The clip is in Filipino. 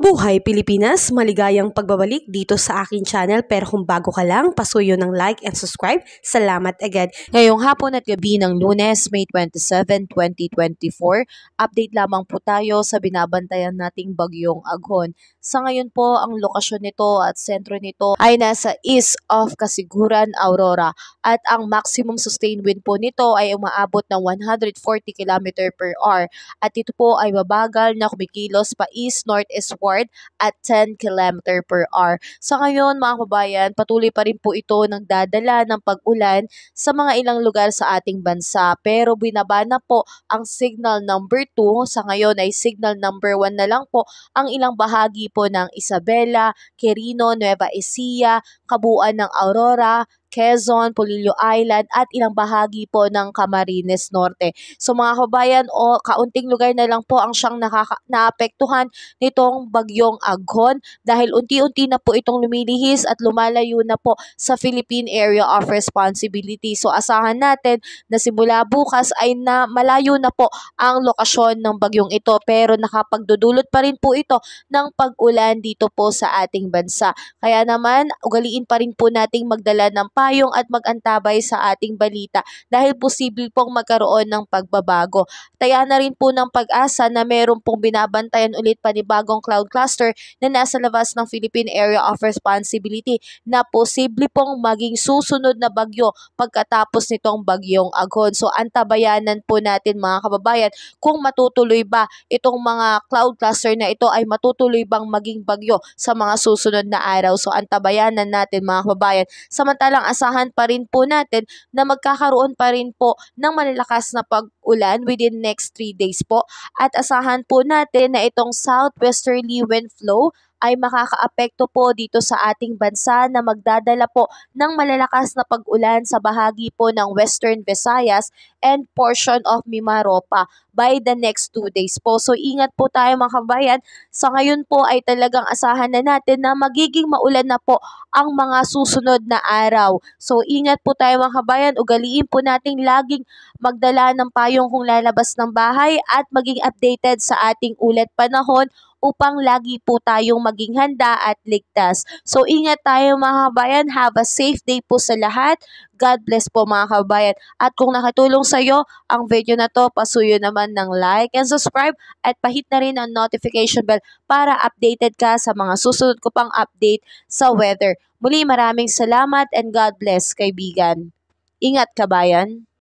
Mabuhay Pilipinas! Maligayang pagbabalik dito sa aking channel, pero kung bago ka lang, pasuyo ng like and subscribe. Salamat agad. Ngayong hapon at gabi ng Lunes, May 27, 2024, update lamang po tayo sa binabantayan nating bagyong Aghon. Sa ngayon po, ang lokasyon nito at sentro nito ay nasa east of Kasiguran, Aurora, at ang maximum sustained wind po nito ay umaabot ng 140 km per hour, at ito po ay mabagal na kumikilos pa east-northeastward at 10 km per hour. Sa ngayon mga kababayan, patuloy pa rin po ito nagdadala ng pag-ulan sa mga ilang lugar sa ating bansa, pero binaba na po ang signal number 2. Sa ngayon ay signal number 1 na lang po ang ilang bahagi po ng Isabela, Quirino, Nueva Ecija, kabuuan ng Aurora, Quezon, Polillo Island at ilang bahagi po ng Camarines Norte. So mga kabayan, kaunting lugar na lang po ang siyang naapektuhan nitong bagyong Aghon, dahil unti-unti na po itong lumilihis at lumalayo na po sa Philippine Area of Responsibility. So asahan natin na simula bukas ay malayo na po ang lokasyon ng bagyong ito, pero nakapagdudulot pa rin po ito ng pag-ulan dito po sa ating bansa. Kaya naman, ugaliin pa rin po nating magdala ng payong at mag-antabay sa ating balita, dahil posible pong magkaroon ng pagbabago. Taya na rin po ng Pag-asa na meron pong binabantayan ulit panibagong cloud cluster na nasa labas ng Philippine Area of Responsibility na posible pong maging susunod na bagyo pagkatapos nitong bagyong Aghon. So antabayanan po natin mga kababayan kung matutuloy ba itong mga cloud cluster na ito, ay matutuloy bang maging bagyo sa mga susunod na araw. So antabayanan natin mga kababayan. Samantalang asahan pa rin po natin na magkakaroon pa rin po ng malalakas na pag-ulan within next 3 days po, at asahan po natin na itong southwesterly wind flow ay makakaapekto po dito sa ating bansa na magdadala po ng malalakas na pag-ulan sa bahagi po ng Western Visayas and portion of Mimaropa by the next 2 days po. So ingat po tayo mga kabayan. Sa ngayon po ay talagang asahan na natin na magiging maulan na po ang mga susunod na araw. So ingat po tayo mga kabayan. Ugaliin po nating laging magdala ng payong kung lalabas ng bahay at maging updated sa ating ulat panahon upang lagi po tayong maging handa at ligtas. So ingat tayo mga kabayan. Have a safe day po sa lahat. God bless po mga kabayan. At kung nakatulong sa iyo ang video na to, pasuyo naman ng like and subscribe at pahit na rin ang notification bell para updated ka sa mga susunod ko pang update sa weather. Muli, maraming salamat and God bless kaibigan. Ingat kabayan.